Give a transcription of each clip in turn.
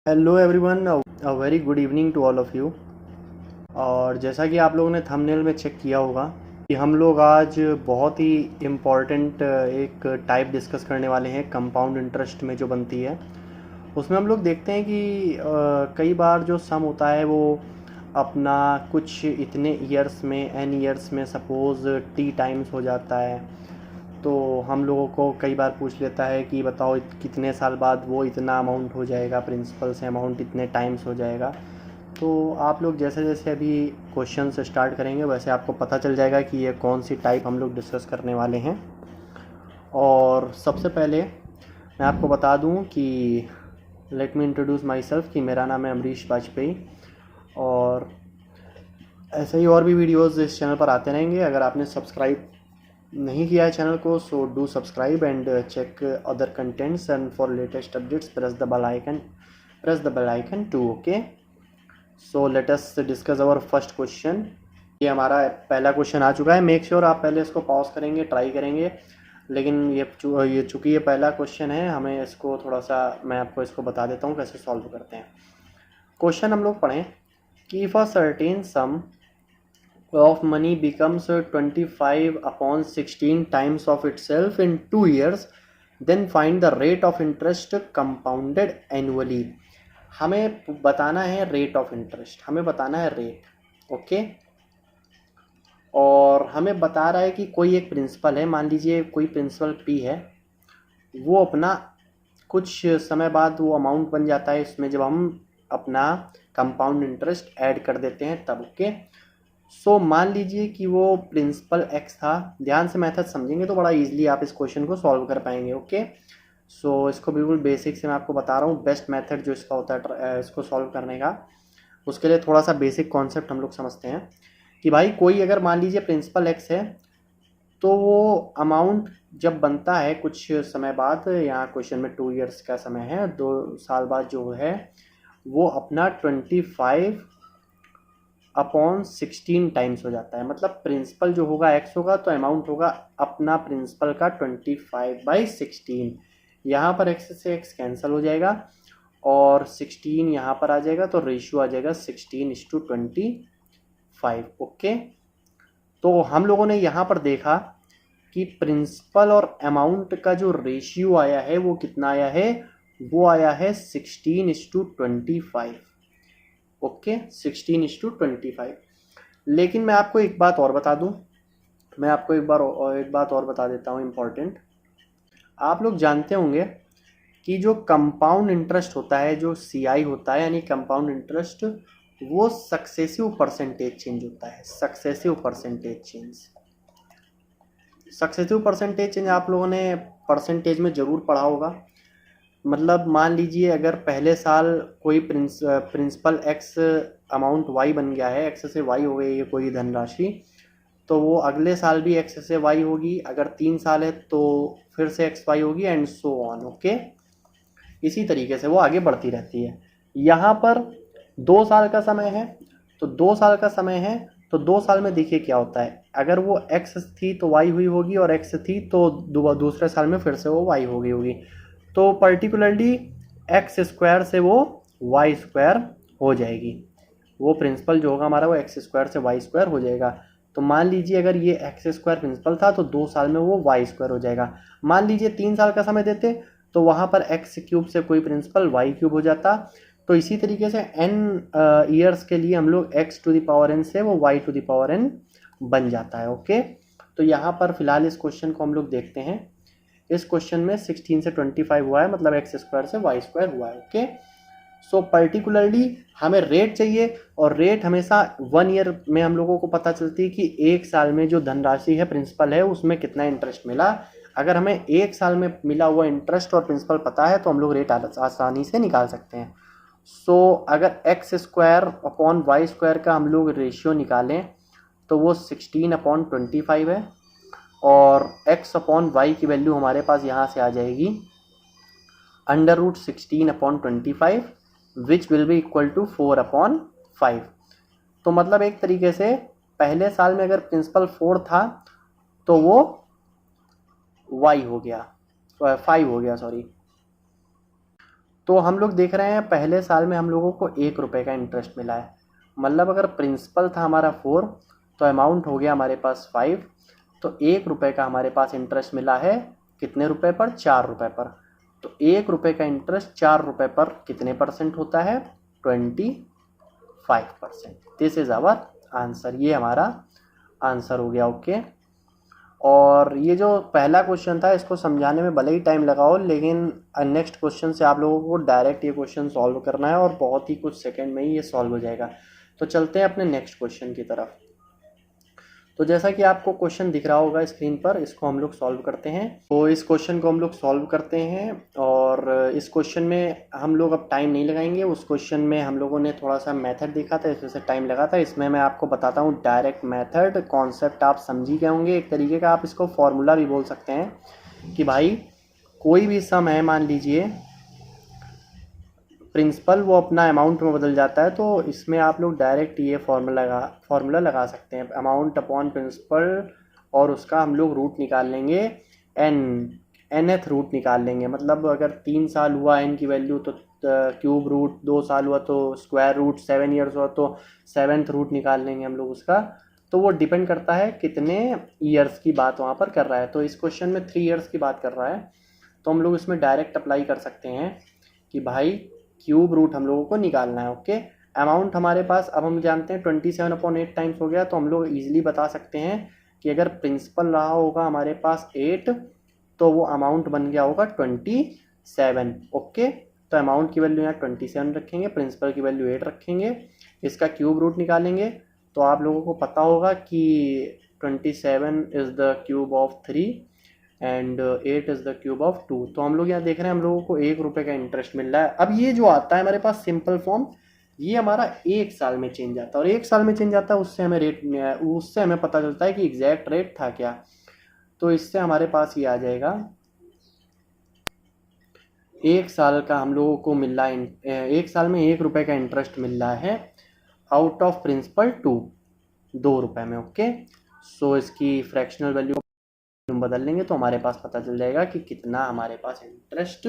Hello everyone, a very good evening to all of you. और जैसा कि आप लोगों ने थंबनेल में चेक किया होगा कि हम लोग आज बहुत ही इम्पॉर्टेंट एक टाइप डिस्कस करने वाले हैं कंपाउंड इंटरेस्ट में जो बनती है। उसमें हम लोग देखते हैं कि कई बार जो सम होता है वो अपना कुछ इतने ईयर्स में एन ईयर्स में सपोज़ टी टाइम्स हो जाता है। तो हम लोगों को कई बार पूछ लेता है कि बताओ कितने साल बाद वो इतना अमाउंट हो जाएगा, प्रिंसिपल से अमाउंट इतने टाइम्स हो जाएगा। तो आप लोग जैसे जैसे अभी क्वेश्चन से स्टार्ट करेंगे वैसे आपको पता चल जाएगा कि ये कौन सी टाइप हम लोग डिस्कस करने वाले हैं। और सबसे पहले मैं आपको बता दूं कि let me introduce my self कि मेरा नाम है अमरीश वाजपेयी। और ऐसे ही और भी वीडियोस इस चैनल पर आते रहेंगे। अगर आपने सब्सक्राइब नहीं किया है चैनल को so do subscribe and check other contents and for latest updates press the bell icon too. Okay, so let us discuss our first question. ये हमारा पहला क्वेश्चन आ चुका है। मेक श्योर आप पहले इसको पॉज करेंगे, ट्राई करेंगे। लेकिन ये चूँकि ये पहला क्वेश्चन है, हमें इसको थोड़ा सा मैं आपको इसको बता देता हूँ कैसे सॉल्व करते हैं। क्वेश्चन हम लोग पढ़ें कि if a certain some of money becomes 25 upon 16 times of itself in 2 years, then find the rate of interest compounded annually। हमें बताना है रेट ऑफ इंटरेस्ट, हमें बताना है रेट। ओके, और हमें बता रहा है कि कोई एक प्रिंसिपल है, मान लीजिए कोई प्रिंसिपल पी है, वो अपना कुछ समय बाद वो अमाउंट बन जाता है इसमें जब हम अपना कंपाउंड इंटरेस्ट ऐड कर देते हैं तब। ओके, सो मान लीजिए कि वो प्रिंसिपल एक्स था। ध्यान से मेथड समझेंगे तो बड़ा इजीली आप इस क्वेश्चन को सॉल्व कर पाएंगे। ओके, सो इसको बिल्कुल बेसिक से मैं आपको बता रहा हूँ। बेस्ट मेथड जो इसका होता है इसको सॉल्व करने का, उसके लिए थोड़ा सा बेसिक कॉन्सेप्ट हम लोग समझते हैं कि भाई कोई अगर मान लीजिए प्रिंसिपल एक्स है तो वो अमाउंट जब बनता है कुछ समय बाद, यहाँ क्वेश्चन में 2 ईयर्स का समय है, 2 साल बाद जो है वो अपना 25 अपॉन 16 टाइम्स हो जाता है। मतलब प्रिंसिपल जो होगा एक्स होगा तो अमाउंट होगा अपना प्रिंसिपल का 25/16। यहाँ पर एक्स से एक्स कैंसिल हो जाएगा और 16 यहाँ पर आ जाएगा तो रेशियो आ जाएगा 16:25। ओके, तो हम लोगों ने यहाँ पर देखा कि प्रिंसिपल और अमाउंट का जो रेशियो आया है वो कितना आया है, वो आया है 16:25। ओके, 16:25। लेकिन मैं आपको एक बात और बता दूं, मैं आपको एक बात और बता देता हूं इम्पॉर्टेंट। आप लोग जानते होंगे कि जो कंपाउंड इंटरेस्ट होता है, जो सीआई होता है यानी कंपाउंड इंटरेस्ट, वो सक्सेसिव परसेंटेज चेंज होता है। सक्सेसिव परसेंटेज चेंज आप लोगों ने परसेंटेज में ज़रूर पढ़ा होगा। मतलब मान लीजिए अगर पहले साल कोई प्रिंसिपल एक्स अमाउंट वाई बन गया है, एक्स से वाई हो गई है कोई धनराशि, तो वो अगले साल भी एक्स से वाई होगी। अगर 3 साल है तो फिर से एक्स वाई होगी एंड सो ऑन। ओके, इसी तरीके से वो आगे बढ़ती रहती है। यहाँ पर 2 साल का समय है, तो 2 साल का समय है तो 2 साल में देखिए क्या होता है। अगर वो एक्स थी तो वाई हुई होगी और एक्स थी तो दूसरे साल में फिर से वो वाई हो गई होगी। तो पर्टिकुलरली एक्स स्क्वायर से वो वाई स्क्वायर हो जाएगी। वो प्रिंसिपल जो होगा हमारा वो एक्स स्क्वायर से वाई स्क्वायर हो जाएगा। तो मान लीजिए अगर ये एक्स स्क्वायर प्रिंसिपल था तो 2 साल में वो वाई स्क्वायर हो जाएगा। मान लीजिए 3 साल का समय देते तो वहाँ पर एक्स क्यूब से कोई प्रिंसिपल वाई क्यूब हो जाता। तो इसी तरीके से एन ईयर्स के लिए हम लोग x to the power n से वो y to the power n बन जाता है। ओके, तो यहाँ पर फिलहाल इस क्वेश्चन को हम लोग देखते हैं। इस क्वेश्चन में 16 से 25 हुआ है, मतलब एक्स स्क्वायर से वाई स्क्वायर हुआ है। ओके, सो पर्टिकुलरली हमें रेट चाहिए और रेट हमेशा 1 ईयर में हम लोगों को पता चलती है कि 1 साल में जो धनराशि है प्रिंसिपल है उसमें कितना इंटरेस्ट मिला। अगर हमें 1 साल में मिला हुआ इंटरेस्ट और प्रिंसिपल पता है तो हम लोग रेट आसानी से निकाल सकते हैं। सो अगर x square upon y square का हम लोग रेशियो निकालें तो वो 16/25 है और x अपॉन वाई की वैल्यू हमारे पास यहाँ से आ जाएगी √16/25 which will be equal to 4/5। तो मतलब एक तरीके से पहले साल में अगर प्रिंसिपल 4 था तो वो y हो गया, 5 हो गया सॉरी। तो हम लोग देख रहे हैं पहले साल में हम लोगों को 1 रुपये का इंटरेस्ट मिला है, मतलब अगर प्रिंसिपल था हमारा 4 तो अमाउंट हो गया हमारे पास 5, तो 1 रुपये का हमारे पास इंटरेस्ट मिला है कितने रुपए पर, 4 रुपये पर। तो 1 रुपये का इंटरेस्ट 4 रुपये पर कितने परसेंट होता है, 25%। दिस इज आवर आंसर, ये हमारा आंसर हो गया। ओके, और ये जो पहला क्वेश्चन था इसको समझाने में भले ही टाइम लगा हो, लेकिन नेक्स्ट क्वेश्चन से आप लोगों को डायरेक्ट ये क्वेश्चन सॉल्व करना है और बहुत ही कुछ सेकंड में ही ये सॉल्व हो जाएगा। तो चलते हैं अपने नेक्स्ट क्वेश्चन की तरफ। तो जैसा कि आपको क्वेश्चन दिख रहा होगा स्क्रीन पर, इसको हम लोग सॉल्व करते हैं। तो इस क्वेश्चन को हम लोग सॉल्व करते हैं, और इस क्वेश्चन में हम लोग अब टाइम नहीं लगाएंगे। उस क्वेश्चन में हम लोगों ने थोड़ा सा मेथड देखा था, इस वजह से टाइम लगा था। इसमें मैं आपको बताता हूँ डायरेक्ट मेथड, कॉन्सेप्ट आप समझ ही गए होंगे। एक तरीके का आप इसको फॉर्मूला भी बोल सकते हैं कि भाई कोई भी सम है, मान लीजिए प्रिंसिपल, वो अपना अमाउंट में बदल जाता है, तो इसमें आप लोग डायरेक्ट ये फार्मूला लगा सकते हैं, अमाउंट अपॉन प्रिंसिपल, और उसका हम लोग रूट निकाल लेंगे, nth रूट निकाल लेंगे। मतलब अगर 3 साल हुआ n की वैल्यू तो क्यूब रूट, 2 साल हुआ तो स्क्वायर रूट, 7 ईयर्स हुआ तो 7th रूट निकाल लेंगे हम लोग उसका। तो वो डिपेंड करता है कितने ईयर्स की बात वहाँ पर कर रहा है। तो इस क्वेश्चन में 3 ईयर्स की बात कर रहा है, तो हम लोग इसमें डायरेक्ट अप्लाई कर सकते हैं कि भाई क्यूब रूट हम लोगों को निकालना है। ओके, अमाउंट हमारे पास अब हम जानते हैं 27/8 टाइम्स हो गया, तो हम लोग इजीली बता सकते हैं कि अगर प्रिंसिपल रहा होगा हमारे पास 8 तो वो अमाउंट बन गया होगा 27। ओके, तो अमाउंट की वैल्यू यहाँ 27 रखेंगे, प्रिंसिपल की वैल्यू 8 रखेंगे, इसका क्यूब रूट निकालेंगे। तो आप लोगों को पता होगा कि 27 is the cube of 3 and 8 is the cube of 2। तो हम लोग यहाँ देख रहे हैं हम लोगों को 1 रुपये का इंटरेस्ट मिल रहा है। अब ये जो आता है हमारे पास सिंपल फॉर्म, ये हमारा 1 साल में चेंज आता है, और 1 साल में चेंज आता है उससे हमें पता चलता है कि एग्जैक्ट रेट था क्या। तो इससे हमारे पास ये आ जाएगा 1 साल का हम लोगों को मिल रहा है, 1 साल में 1 रुपये का इंटरेस्ट मिल रहा है आउट ऑफ प्रिंसिपल 2 रुपये में। ओके, सो इसकी फ्रैक्शनल वैल्यू बदल लेंगे तो हमारे पास पता चल जाएगा कि कितना हमारे पास इंटरेस्ट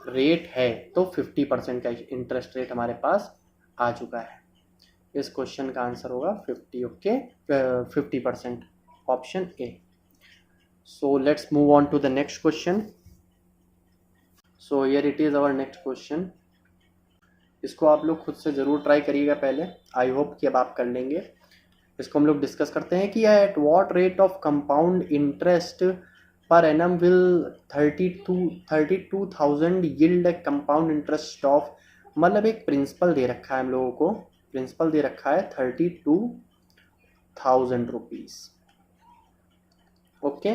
रेट है। तो 50% का इंटरेस्ट रेट हमारे पास आ चुका है। इस क्वेश्चन का आंसर होगा 50। Okay, 50%, option A. So let's move on to the next question. So here it is our next question. इसको आप लोग खुद से ज़रूर ट्राई करिएगा पहले, आई होप कि अब आप कर लेंगे। इसको हम लोग डिस्कस करते हैं कि at what rate of compound interest per annum will 32,000 yield A compound interest of, मतलब एक प्रिंसिपल दे रखा है हम लोगों को, प्रिंसिपल दे रखा है 32,000 रुपीज़। ओके,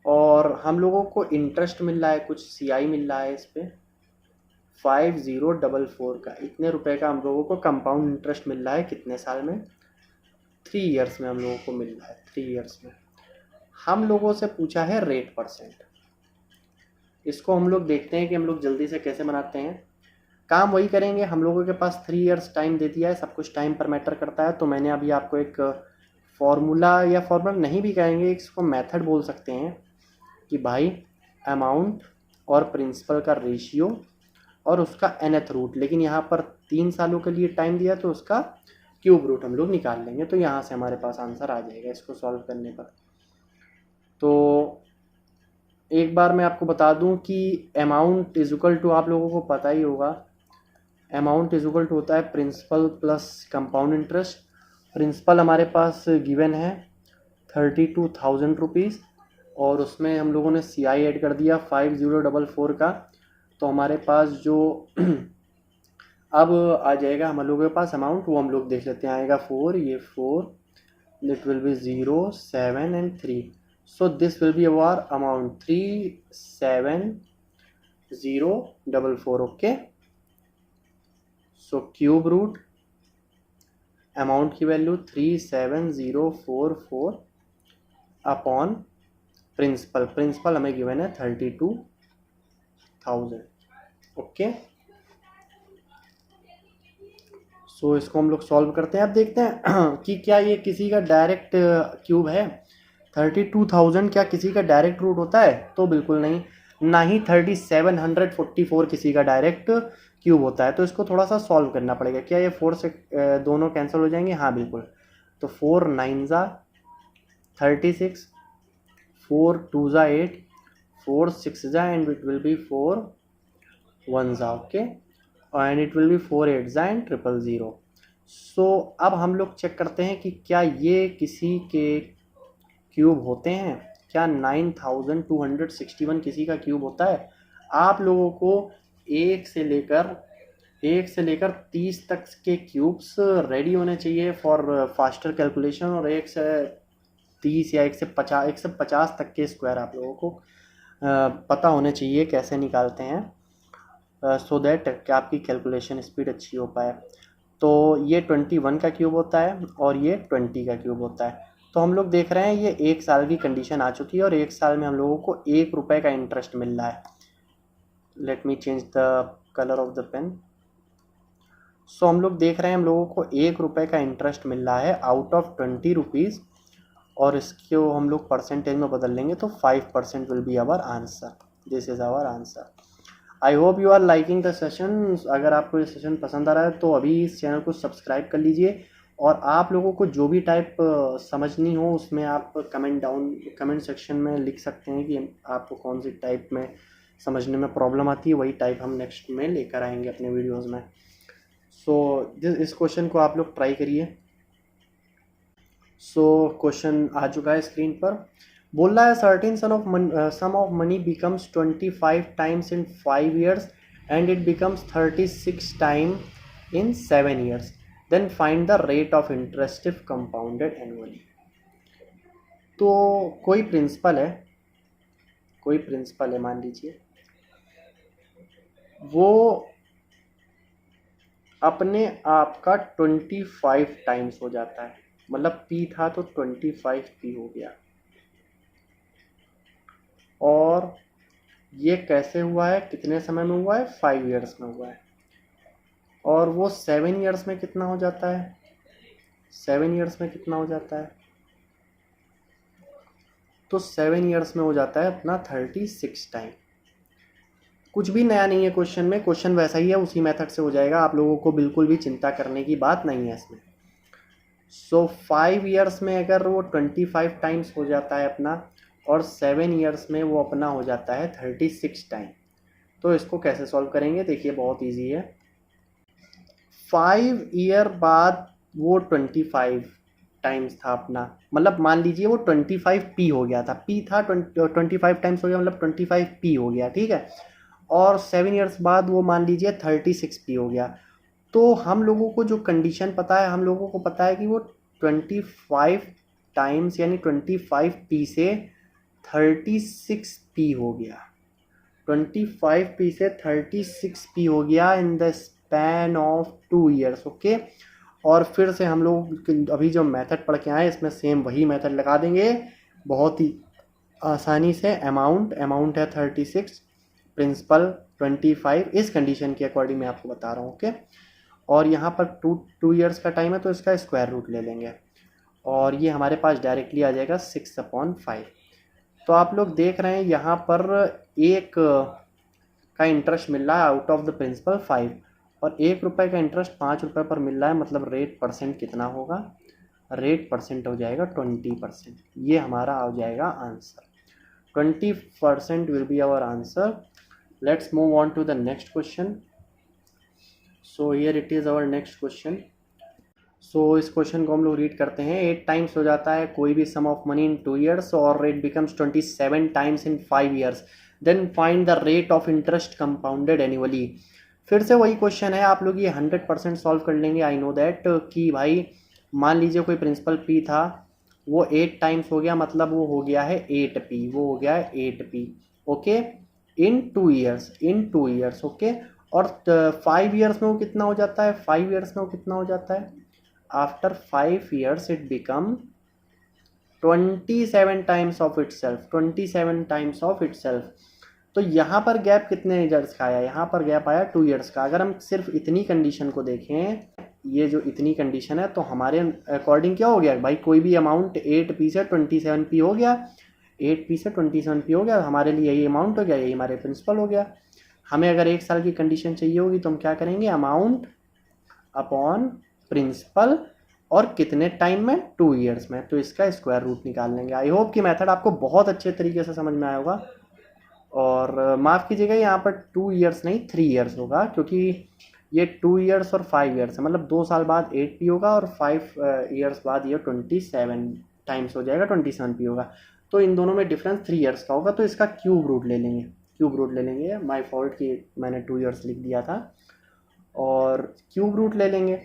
और हम लोगों को इंटरेस्ट मिल रहा है, कुछ CI मिल रहा है इस पर 5044 का, इतने रुपए का हम लोगों को कंपाउंड इंटरेस्ट मिल रहा है। कितने साल में, 3 ईयर्स में हम लोगों को मिल रहा है, 3 ईयर्स में। हम लोगों से पूछा है रेट परसेंट। इसको हम लोग देखते हैं कि हम लोग जल्दी से कैसे बनाते हैं। काम वही करेंगे, हम लोगों के पास 3 ईयर्स टाइम दे दिया है, सब कुछ टाइम पर मैटर करता है। तो मैंने अभी आपको एक फॉर्मूला, या फॉर्मूला नहीं भी कहेंगे, इसको मेथड बोल सकते हैं कि भाई अमाउंट और प्रिंसिपल का रेशियो और उसका nth रूट, लेकिन यहाँ पर 3 सालों के लिए टाइम दिया तो उसका क्यूब रूट हम लोग निकाल लेंगे। तो यहाँ से हमारे पास आंसर आ जाएगा इसको सॉल्व करने पर। तो एक बार मैं आपको बता दूं कि अमाउंट इज इक्वल टू, आप लोगों को पता ही होगा, अमाउंट इज इक्वल टू होता है principal plus compound interest. Principal हमारे पास गिवन है 32,000 रुपीज़, और उसमें हम लोगों ने CI ऐड कर दिया 5044 का। तो हमारे पास जो अब आ जाएगा हम लोगों के पास अमाउंट, वो हम लोग देख लेते हैं। आएगा 4, ये 4, it will be 0, 7 and 3। So this will be our amount 37044। Okay, so cube root amount की वैल्यू 37044 अपॉन प्रिंसिपल हमें गिवन है 32,000। ओके, सो इसको हम लोग सॉल्व करते हैं। अब देखते हैं कि क्या ये किसी का डायरेक्ट क्यूब है। 32,000 क्या किसी का डायरेक्ट रूट होता है? तो बिल्कुल नहीं। ना ही 3744 किसी का डायरेक्ट क्यूब होता है। तो इसको थोड़ा सा सॉल्व करना पड़ेगा। क्या ये 4 से दोनों कैंसिल हो जाएंगे? हाँ बिल्कुल। तो 4 9 ज़ा 36, 4 2 ज़ा 8, 4 6 ज़ा एंड इट विल बी 4 1 ज़ा, okay, and it will B 4 8 ज़ा एंड 000। सो अब हम लोग चेक करते हैं कि क्या ये किसी के क्यूब होते हैं। क्या 9261 किसी का क्यूब होता है? आप लोगों को एक से लेकर 30 तक के क्यूब्स रेडी होने चाहिए फॉर फास्टर कैलकुलेशन, और 1 से 30 या 150 तक के स्क्वायर आप लोगों को पता होने चाहिए कैसे निकालते हैं, सो दैट कि आपकी कैलकुलेशन स्पीड अच्छी हो पाए। तो ये 21 का क्यूब होता है और ये 20 का क्यूब होता है। तो हम लोग देख रहे हैं ये 1 साल की कंडीशन आ चुकी है और 1 साल में हम लोगों को 1 रुपये का इंटरेस्ट मिल रहा है। Let me change the colour of the pen. So हम लोग देख रहे हैं हम लोगों को 1 रुपये का इंटरेस्ट मिल रहा है आउट ऑफ 20 रुपीज़, और इसको हम लोग परसेंटेज में बदल लेंगे तो 5% will be our answer. This is our answer. I hope you are liking the session. अगर आपको ये सेशन पसंद आ रहा है तो अभी इस चैनल को सब्सक्राइब कर लीजिए, और आप लोगों को जो भी टाइप समझनी हो उसमें आप कमेंट सेक्शन में लिख सकते हैं कि आपको कौन सी टाइप में समझने में प्रॉब्लम आती है। वही टाइप हम नेक्स्ट में लेकर आएंगे अपने वीडियोस में। सो इस क्वेश्चन को आप लोग ट्राई करिए। सो क्वेश्चन आ चुका है स्क्रीन पर। बोल रहा है certain sum of money becomes 25 times in 5 years and it becomes 36 time in 7 years, then find the rate of interest if compounded annually. तो कोई प्रिंसिपल है मान लीजिए, वो अपने आप का 25 टाइम्स हो जाता है। मतलब P था तो 25P हो गया। और ये कैसे हुआ है, कितने समय में हुआ है? 5 years में हुआ है। और वो 7 years में कितना हो जाता है? 7 years में कितना हो जाता है? तो 7 years में हो जाता है अपना 36 टाइम। कुछ भी नया नहीं है क्वेश्चन में, क्वेश्चन वैसा ही है, उसी मेथड से हो जाएगा। आप लोगों को बिल्कुल भी चिंता करने की बात नहीं है इसमें। सो 5 years में अगर वो 25 टाइम्स हो जाता है अपना, और 7 years में वो अपना हो जाता है 36 टाइम, तो इसको कैसे सॉल्व करेंगे? देखिए बहुत इजी है। 5 year बाद वो 25 टाइम्स था अपना, मतलब मान लीजिए वो 25P हो गया था। P था 25 टाइम्स हो गया, मतलब 25P हो गया, ठीक है। और 7 years बाद वो मान लीजिए 36P हो गया। तो हम लोगों को जो कंडीशन पता है, हम लोगों को पता है कि वो 25 टाइम्स यानी 25P से 36P हो गया। 25P से 36P हो गया in the span of 2 years, okay. और फिर से हम लोग अभी जो मेथड पढ़ के आए इसमें सेम वही मेथड लगा देंगे बहुत ही आसानी से। अमाउंट है 36, प्रिंसिपल 25, इस कंडीशन के अकॉर्डिंग मैं आपको बता रहा हूँ, ओके। और यहाँ पर 2 years का टाइम है तो इसका स्क्वायर रूट ले लेंगे, और ये हमारे पास डायरेक्टली आ जाएगा 6/5। तो आप लोग देख रहे हैं यहाँ पर 1 का इंटरेस्ट मिल रहा है आउट ऑफ द प्रिंसिपल 5, और 1 रुपये का इंटरेस्ट 5 रुपये पर मिल रहा है। मतलब रेट परसेंट कितना होगा? रेट परसेंट हो जाएगा 20%। ये हमारा आ जाएगा answer. 20% will be our answer. Let's move on to the next question. So here it is our next question. So इस क्वेश्चन को हम लोग रीड करते हैं। 8 टाइम्स हो जाता है कोई भी sum of money in 2 years, और rate becomes 27 times in 5 years, then find the rate of interest compounded annually. फिर से वही क्वेश्चन है, आप लोग ये 100% सॉल्व कर लेंगे। आई नो दैट कि भाई मान लीजिए कोई प्रिंसिपल P था, वो 8 टाइम्स हो गया, मतलब वो हो गया है 8P, वो हो गया है 8P, ओके, इन 2 years, ओके। और 5 years में वो कितना हो जाता है? 5 years में वो कितना हो जाता है? After 5 years it become 27 times of itself, 27 times of itself. तो यहाँ पर गैप कितने ईयर्स का आया? यहाँ पर गैप आया 2 years का। अगर हम सिर्फ इतनी कंडीशन को देखें, ये जो इतनी कंडीशन है, तो हमारे अकॉर्डिंग क्या हो गया भाई? कोई भी अमाउंट 8P से 27P हो गया। 8p से 27p हो गया, हमारे लिए यही अमाउंट हो गया, यही हमारे प्रिंसिपल हो गया। हमें अगर 1 साल की कंडीशन चाहिए होगी तो हम क्या करेंगे, अमाउंट अपॉन प्रिंसिपल, और कितने टाइम में, 2 ईयर्स में, तो इसका स्क्वायर रूट निकाल लेंगे। आई होप कि मेथड आपको बहुत अच्छे तरीके से समझ में आया होगा। और माफ़ कीजिएगा, यहाँ पर 2 ईयर्स नहीं 3 ईयर्स होगा, क्योंकि ये 2 ईयर्स और 5 ईयर्स है, मतलब 2 साल बाद 8p होगा और 5 ईयर्स बाद ये 27 टाइम्स हो जाएगा, 27p होगा। तो इन दोनों में डिफरेंस 3 ईयर्स का होगा, तो इसका क्यूब रूट ले लेंगे। क्यूब रूट ले लेंगे, माय फॉल्ट कि मैंने 2 ईयर्स लिख दिया था, और क्यूब रूट ले लेंगे।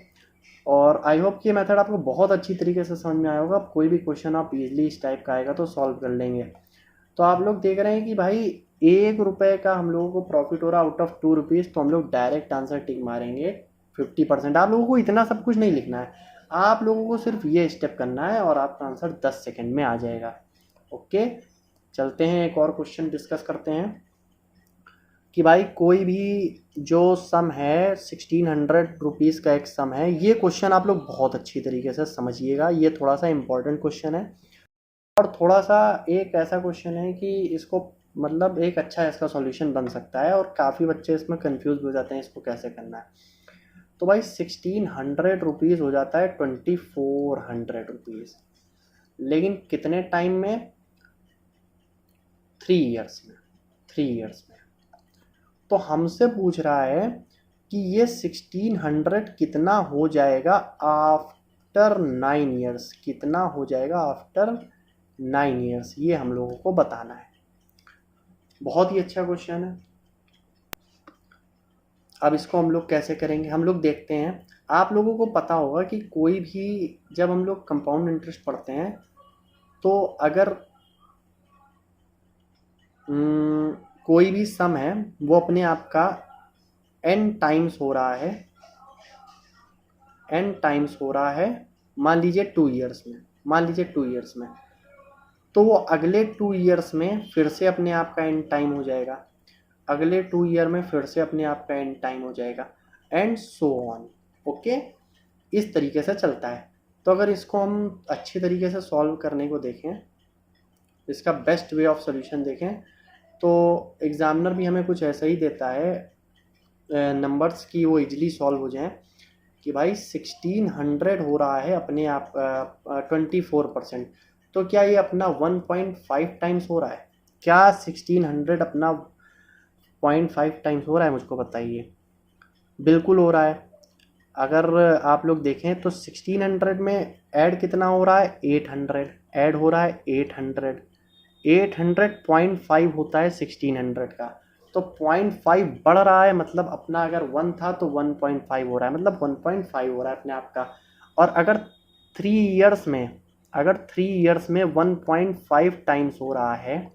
और आई होप कि ये मेथड आपको बहुत अच्छी तरीके से समझ में आया होगा। कोई भी क्वेश्चन आप इजीली इस टाइप का आएगा तो सॉल्व कर लेंगे। तो आप लोग देख रहे हैं कि भाई 1 रुपये का हम लोगों को प्रॉफिट हो रहा आउट ऑफ 2 रुपीज़, तो हम लोग डायरेक्ट आंसर टिक मारेंगे 50%। आप लोगों को इतना सब कुछ नहीं लिखना है, आप लोगों को सिर्फ ये स्टेप करना है और आपका आंसर 10 सेकेंड में आ जाएगा। ओके, चलते हैं एक और क्वेश्चन डिस्कस करते हैं कि भाई कोई भी जो सम है 1600 रुपीज़ का एक सम है। ये क्वेश्चन आप लोग बहुत अच्छी तरीके से समझिएगा, ये थोड़ा सा इम्पोर्टेंट क्वेश्चन है और थोड़ा सा एक ऐसा क्वेश्चन है कि इसको मतलब एक अच्छा इसका सॉल्यूशन बन सकता है, और काफ़ी बच्चे इसमें कंफ्यूज हो जाते हैं इसको कैसे करना है। तो भाई 1600 रुपीज़ हो जाता है 2400 रुपीज़, लेकिन कितने टाइम में, 3 ईयर्स में। 3 ईयर्स में तो हमसे पूछ रहा है कि ये 1600 कितना हो जाएगा आफ्टर 9 ईयर्स, कितना हो जाएगा आफ्टर 9 ईयर्स, ये हम लोगों को बताना है। बहुत ही अच्छा क्वेश्चन है। अब इसको हम लोग कैसे करेंगे, हम लोग देखते हैं। आप लोगों को पता होगा कि कोई भी जब हम लोग कंपाउंड इंटरेस्ट पढ़ते हैं तो अगर कोई भी सम है वो अपने आप का n टाइम्स हो रहा है, n टाइम्स हो रहा है, मान लीजिए 2 ईयर्स में, मान लीजिए 2 ईयर्स में, तो वो अगले 2 ईयर्स में फिर से अपने आप का n टाइम हो जाएगा, अगले 2 ईयर में फिर से अपने आप का n टाइम हो जाएगा, एंड सो ऑन। ओके, इस तरीके से चलता है। तो अगर इसको हम अच्छी तरीके से सॉल्व करने को देखें, इसका बेस्ट वे ऑफ सॉल्यूशन देखें, तो एग्जामिनर भी हमें कुछ ऐसा ही देता है नंबर्स की वो इजीली सॉल्व हो जाएं कि भाई 1600 हो रहा है अपने आप 24%, तो क्या ये अपना 1.5 टाइम्स हो रहा है? क्या 1600 अपना 0.5 टाइम्स हो रहा है? मुझको बताइए। बिल्कुल हो रहा है। अगर आप लोग देखें तो 1600 में ऐड कितना हो रहा है, 800 ऐड हो रहा है, 800 0.5 होता है 1600 का, तो 0.5 बढ़ रहा है, मतलब अपना अगर 1 था तो 1.5 हो रहा है, मतलब 1.5 हो रहा है अपने आप का। और अगर 3 ईयर्स में, अगर 3 ईयर्स में 1.5 टाइम्स हो रहा है,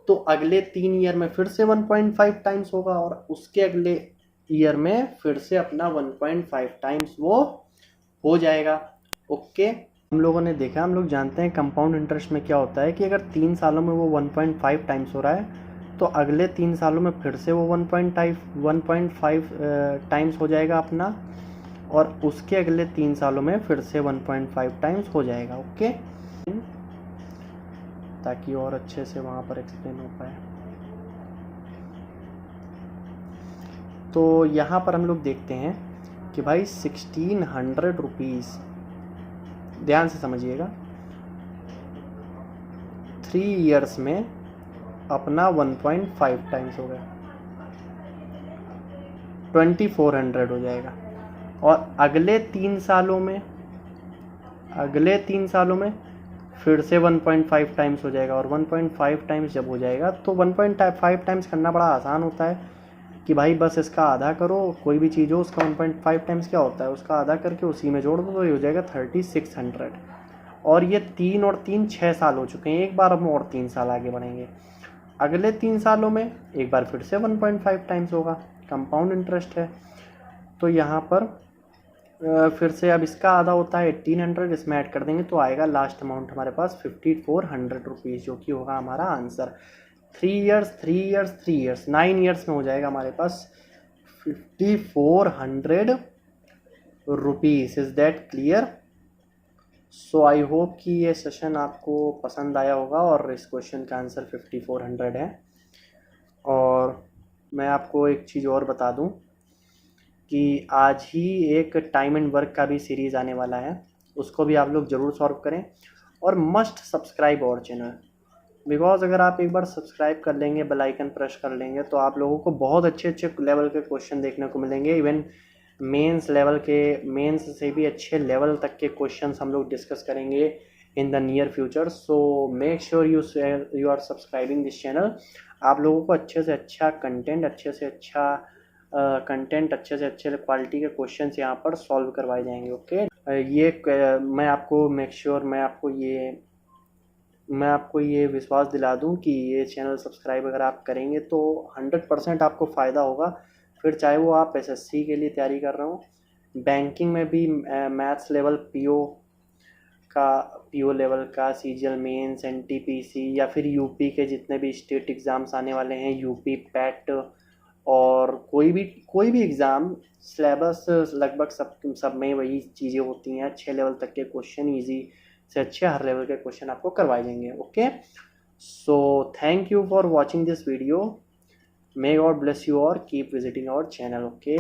तो अगले 3 ईयर में फिर से 1.5 टाइम्स होगा, और उसके अगले ईयर में फिर से अपना 1.5 टाइम्स वो हो जाएगा। ओके, हम लोगों ने देखा, हम लोग जानते हैं कंपाउंड इंटरेस्ट में क्या होता है कि अगर 3 सालों में वो 1.5 टाइम्स हो रहा है, तो अगले 3 सालों में फिर से वो 1.5 टाइम्स हो जाएगा अपना, और उसके अगले 3 सालों में फिर से 1.5 टाइम्स हो जाएगा। ओके, ताकि और अच्छे से वहाँ पर एक्सप्लेन हो पाए। तो यहाँ पर हम लोग देखते हैं कि भाई 1600 रुपीज़, ध्यान से समझिएगा, 3 ईयर्स में अपना 1.5 टाइम्स हो गया, 2400 हो जाएगा, और अगले 3 सालों में, अगले 3 सालों में फिर से 1.5 टाइम्स हो जाएगा, और 1.5 टाइम्स जब हो जाएगा तो 1.5 टाइम्स करना बड़ा आसान होता है कि भाई बस इसका आधा करो, कोई भी चीज़ हो उसका 1.5 टाइम्स क्या होता है, उसका आधा करके उसी में जोड़ दो, तो ये हो जाएगा 3600। और ये 3 और 3 6 साल हो चुके हैं, एक बार हम और 3 साल आगे बढ़ेंगे, अगले 3 सालों में एक बार फिर से 1.5 टाइम्स होगा, कंपाउंड इंटरेस्ट है। तो यहाँ पर फिर से अब इसका आधा होता है 1800, इसमें ऐड कर देंगे तो आएगा लास्ट अमाउंट हमारे पास 5400 रुपीज़, जो कि होगा हमारा answer. 3 years 3 years 3 years 9 years में हो जाएगा हमारे पास 5400 rupees. Is that clear? So I hope कि ये सेशन आपको पसंद आया होगा और इस क्वेश्चन का आंसर 5400 है। और मैं आपको एक चीज़ और बता दूं कि आज ही एक टाइम एंड वर्क का भी सीरीज़ आने वाला है, उसको भी आप लोग ज़रूर सॉल्व करें और must subscribe our channel, because अगर आप एक बार सब्सक्राइब कर लेंगे, बेल आइकन प्रेस कर लेंगे, तो आप लोगों को बहुत अच्छे अच्छे लेवल के क्वेश्चन देखने को मिलेंगे। इवन मेंस लेवल के, मेंस से भी अच्छे लेवल तक के क्वेश्चंस हम लोग डिस्कस करेंगे in the near future. So make sure you are subscribing this channel. आप लोगों को अच्छे से अच्छा कंटेंट, अच्छे से अच्छे क्वालिटी के क्वेश्चंस यहाँ पर सॉल्व करवाए जाएंगे। ओके, मैं आपको ये विश्वास दिला दूं कि ये चैनल सब्सक्राइब अगर आप करेंगे तो 100% आपको फ़ायदा होगा। फिर चाहे वो आप एसएससी के लिए तैयारी कर रहे हो, बैंकिंग में भी मैथ्स लेवल पीओ लेवल का, सीजीएल मेंस, एनटीपीसी, या फिर यूपी के जितने भी स्टेट एग्ज़ाम्स आने वाले हैं, यूपी पैट, और कोई भी एग्ज़ाम, सिलेबस लगभग सब में वही चीज़ें होती हैं। अच्छे लेवल तक के क्वेश्चन, इजी से अच्छे हर लेवल के क्वेश्चन आपको करवाए जाएंगे। Okay, so thank you for watching this video. May God bless you और keep visiting our channel. Okay.